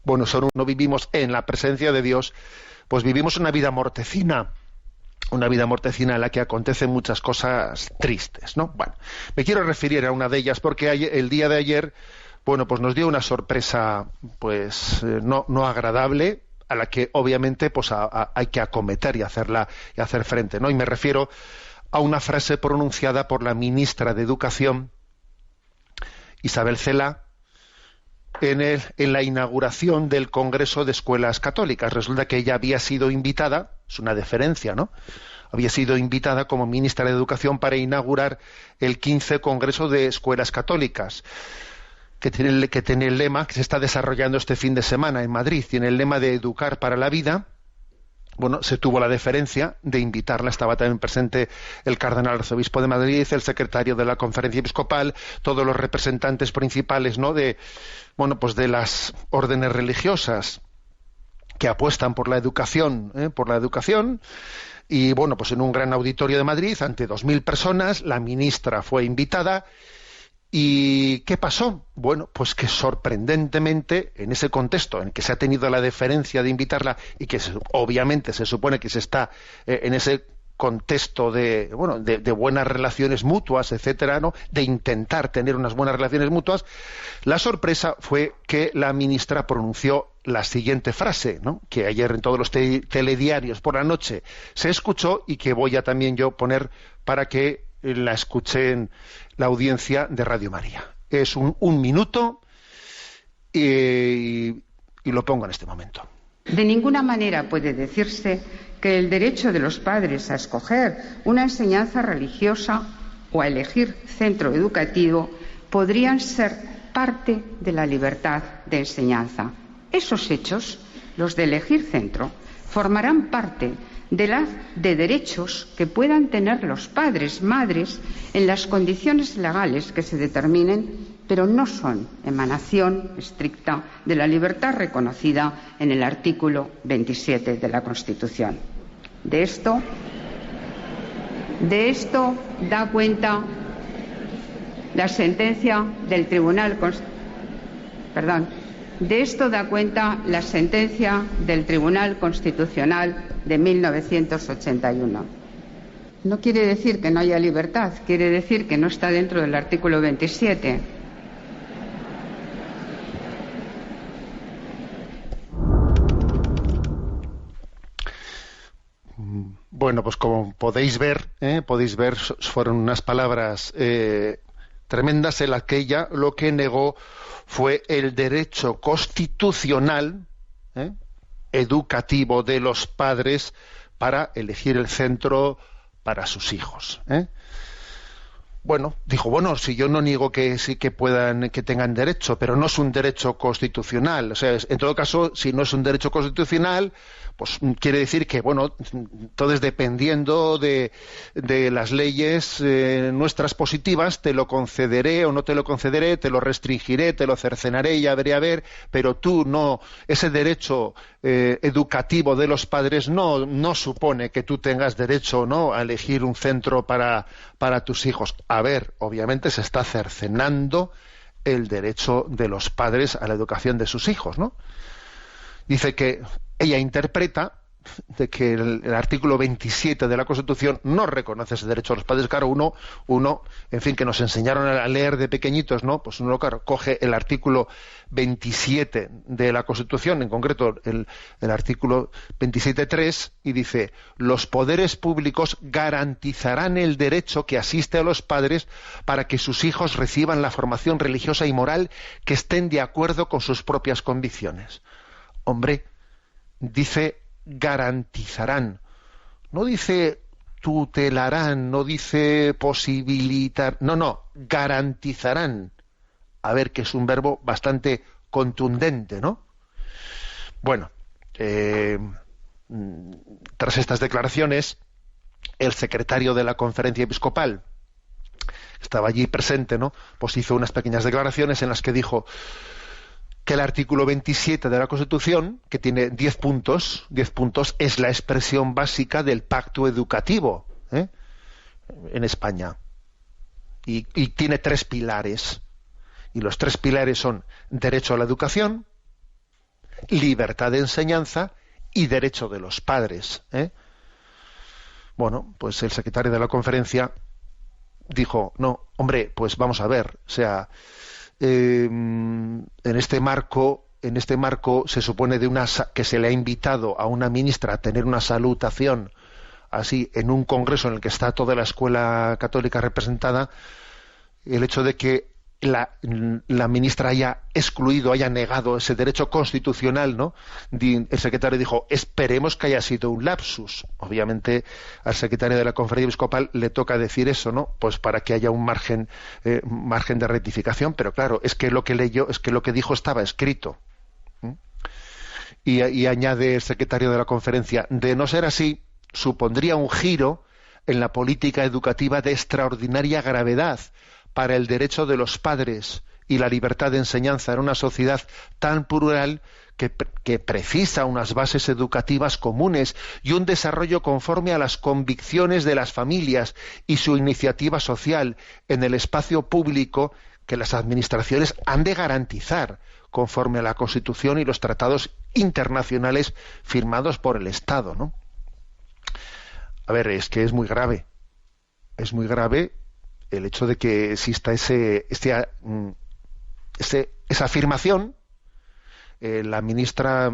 bueno, solo no vivimos en la presencia de Dios, pues vivimos una vida mortecina en la que acontecen muchas cosas tristes, ¿no? Bueno, me quiero referir a una de ellas porque el día de ayer, bueno, pues nos dio una sorpresa, pues no agradable, a la que obviamente pues hay que acometer y hacer frente, ¿no? Y me refiero a una frase pronunciada por la ministra de Educación, Isabel Celaá, en la inauguración del Congreso de Escuelas Católicas. Resulta que ella había sido invitada, es una deferencia, ¿no? Había sido invitada como ministra de Educación para inaugurar el 15 Congreso de Escuelas Católicas, que tiene el lema, que se está desarrollando este fin de semana en Madrid, tiene el lema de Educar para la Vida. Bueno, se tuvo la deferencia de invitarla, estaba también presente el cardenal arzobispo de Madrid, el secretario de la Conferencia Episcopal, todos los representantes principales, ¿no?, de las órdenes religiosas que apuestan por la educación, y bueno, pues en un gran auditorio de Madrid, ante 2.000 personas, la ministra fue invitada. ¿Y qué pasó? Bueno, pues que sorprendentemente, en ese contexto en que se ha tenido la deferencia de invitarla y que obviamente se supone que se está en ese contexto de buenas relaciones mutuas, etcétera, ¿no?, de intentar tener unas buenas relaciones mutuas, la sorpresa fue que la ministra pronunció la siguiente frase, ¿no?, que ayer en todos los telediarios por la noche se escuchó y que voy a también yo poner para que la escuchen la audiencia de Radio María. Es un minuto y lo pongo en este momento. De ninguna manera puede decirse que el derecho de los padres a escoger una enseñanza religiosa o a elegir centro educativo podrían ser parte de la libertad de enseñanza. Esos hechos, los de elegir centro, formarán parte de derechos que puedan tener los padres, madres, en las condiciones legales que se determinen, pero no son emanación estricta de la libertad reconocida en el artículo 27 de la Constitución. De esto da cuenta la sentencia del Tribunal Constitucional de 1981. No quiere decir que no haya libertad, quiere decir que no está dentro del artículo 27. Bueno, pues como podéis ver, fueron unas palabras tremendas en las que ella lo que negó fue el derecho constitucional educativo de los padres para elegir el centro para sus hijos. Bueno, dijo, si yo no niego que sí que tengan derecho, pero no es un derecho constitucional. O sea, en todo caso, si no es un derecho constitucional, pues quiere decir que, entonces dependiendo de las leyes nuestras positivas, te lo concederé o no te lo concederé, te lo restringiré, te lo cercenaré, ya veré a ver, pero tú no, ese derecho educativo de los padres no supone que tú tengas derecho, ¿no?, a elegir un centro para tus hijos. A ver, obviamente se está cercenando el derecho de los padres a la educación de sus hijos, ¿no? Dice que ella interpreta de que el artículo 27 de la Constitución no reconoce ese derecho a los padres. Claro, uno, en fin, que nos enseñaron a leer de pequeñitos, ¿no? Pues uno, claro, coge el artículo 27 de la Constitución, en concreto el artículo 27.3, y dice: los poderes públicos garantizarán el derecho que asiste a los padres para que sus hijos reciban la formación religiosa y moral que estén de acuerdo con sus propias convicciones. Hombre, dice garantizarán, no dice tutelarán, no dice posibilitar, no, garantizarán. A ver, que es un verbo bastante contundente, ¿no? Bueno, tras estas declaraciones, el secretario de la Conferencia Episcopal, estaba allí presente, ¿no?, pues hizo unas pequeñas declaraciones en las que dijo que el artículo 27 de la Constitución, que tiene 10 puntos, es la expresión básica del pacto educativo en España. Y tiene 3 pilares. Y los 3 pilares son derecho a la educación, libertad de enseñanza y derecho de los padres. Bueno, pues el secretario de la conferencia dijo, no, hombre, pues vamos a ver, o sea, en este marco se supone que se le ha invitado a una ministra a tener una salutación así en un congreso en el que está toda la escuela católica representada. El hecho de que la ministra haya excluido, haya negado ese derecho constitucional, ¿no? El secretario dijo, esperemos que haya sido un lapsus. Obviamente al secretario de la Conferencia Episcopal le toca decir eso, ¿no? Pues para que haya un margen de rectificación, pero claro, es que lo que leyó, es que lo que dijo estaba escrito. Y añade el secretario de la Conferencia, de no ser así, supondría un giro en la política educativa de extraordinaria gravedad para el derecho de los padres y la libertad de enseñanza en una sociedad tan plural que precisa unas bases educativas comunes y un desarrollo conforme a las convicciones de las familias y su iniciativa social en el espacio público que las administraciones han de garantizar conforme a la Constitución y los tratados internacionales firmados por el Estado, ¿no? A ver, es que es muy grave el hecho de que exista esa afirmación. La ministra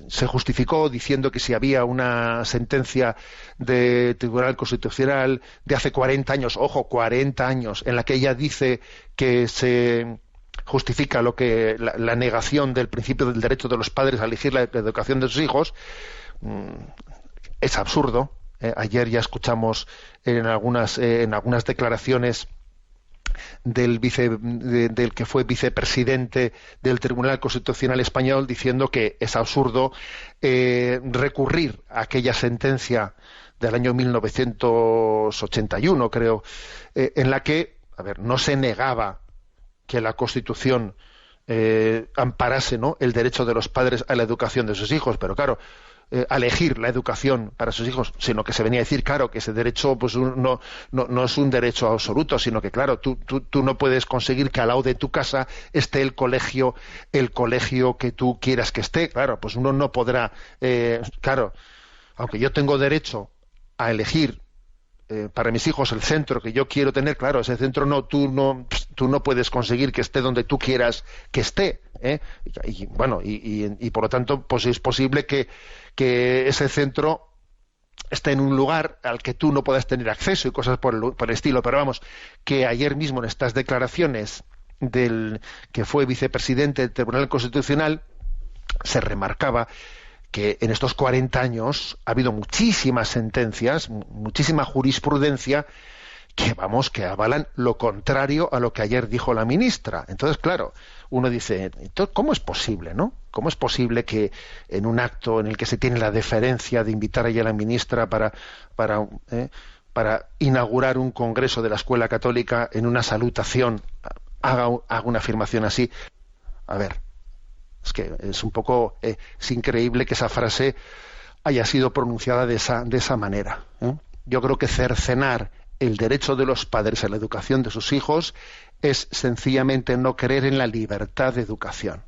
se justificó diciendo que si había una sentencia de Tribunal Constitucional de hace 40 años, ojo, 40 años, en la que ella dice que se justifica la negación del principio del derecho de los padres a elegir la educación de sus hijos, es absurdo. Ayer ya escuchamos en algunas declaraciones del que fue vicepresidente del Tribunal Constitucional Español diciendo que es absurdo recurrir a aquella sentencia del año 1981, creo, en la que, no se negaba que la Constitución amparase, ¿no?, el derecho de los padres a la educación de sus hijos, pero claro, a elegir la educación para sus hijos, sino que se venía a decir, claro, que ese derecho pues no es un derecho absoluto, sino que, claro, tú no puedes conseguir que al lado de tu casa esté el colegio que tú quieras que esté. Claro, pues uno no podrá, claro, aunque yo tengo derecho a elegir para mis hijos el centro que yo quiero tener, claro, ese centro tú no puedes conseguir que esté donde tú quieras que esté, y por lo tanto pues es posible que ese centro esté en un lugar al que tú no puedas tener acceso y cosas por el estilo. Pero vamos, que ayer mismo en estas declaraciones del que fue vicepresidente del Tribunal Constitucional se remarcaba que en estos 40 años ha habido muchísimas sentencias, muchísima jurisprudencia que avalan lo contrario a lo que ayer dijo la ministra. Entonces, claro, uno dice, ¿cómo es posible, no? ¿Cómo es posible que en un acto en el que se tiene la deferencia de invitar a la ministra para inaugurar un congreso de la Escuela Católica, en una salutación haga una afirmación así? A ver, es que es un poco es increíble que esa frase haya sido pronunciada de esa manera. Yo creo que cercenar el derecho de los padres a la educación de sus hijos es sencillamente no creer en la libertad de educación.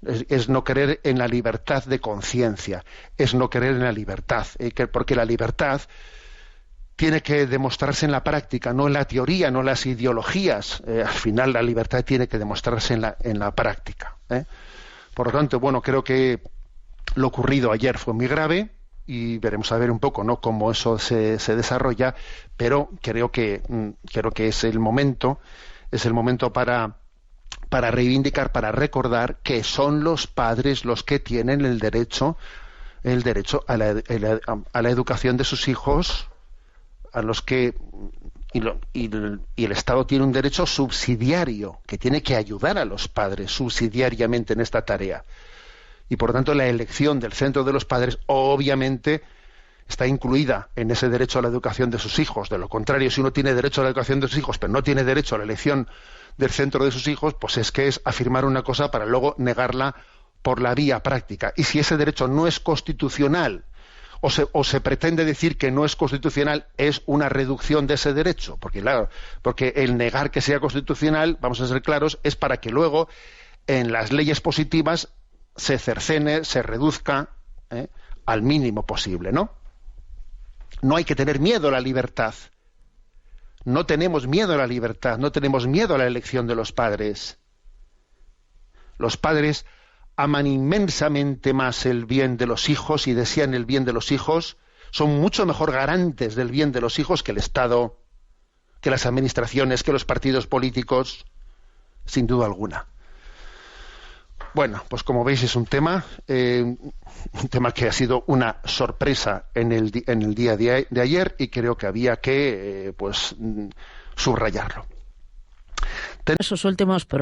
Es no creer en la libertad de conciencia, es no creer en la libertad, porque la libertad tiene que demostrarse en la práctica, no en la teoría, no en las ideologías. Al final la libertad tiene que demostrarse en la práctica. Por lo tanto, bueno, creo que lo ocurrido ayer fue muy grave y veremos a ver un poco, ¿no?, cómo eso se desarrolla, pero creo que es el momento para reivindicar, para recordar que son los padres los que tienen el derecho a la educación de sus hijos, a los que y el Estado tiene un derecho subsidiario que tiene que ayudar a los padres subsidiariamente en esta tarea. Y por lo tanto la elección del centro de los padres obviamente está incluida en ese derecho a la educación de sus hijos. De lo contrario, si uno tiene derecho a la educación de sus hijos pero no tiene derecho a la elección del centro de sus hijos, pues es que es afirmar una cosa para luego negarla por la vía práctica. Y si ese derecho no es constitucional o se pretende decir que no es constitucional, es una reducción de ese derecho, porque claro, porque el negar que sea constitucional, vamos a ser claros, es para que luego en las leyes positivas se cercene, se reduzca al mínimo posible, ¿no? No hay que tener miedo a la libertad. No tenemos miedo a la libertad, no tenemos miedo a la elección de los padres. Los padres aman inmensamente más el bien de los hijos y desean el bien de los hijos, son mucho mejor garantes del bien de los hijos que el Estado, que las administraciones, que los partidos políticos, sin duda alguna. Bueno, pues como veis es un tema que ha sido una sorpresa en el día de ayer y creo que había que subrayarlo. Esos últimos